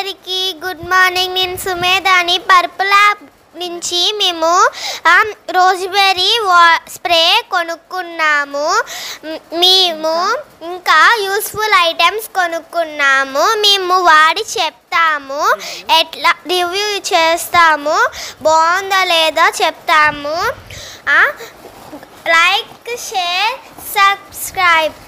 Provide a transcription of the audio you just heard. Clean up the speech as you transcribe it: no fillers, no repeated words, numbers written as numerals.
అందరికీ good morning. నేను సుమేధాని purple app నుంచి మేము రోజ్బెర్రీ స్ప్రే కొనుక్కున్నాము. మేము ఇంకా యూస్ఫుల్ ఐటమ్స్ కొనుక్కున్నాము. మేము వాడి చెప్తాము, ఎట్లా రివ్యూ చేస్తాము, బాగుందా లేదా చెప్తాము. Like, share, subscribe.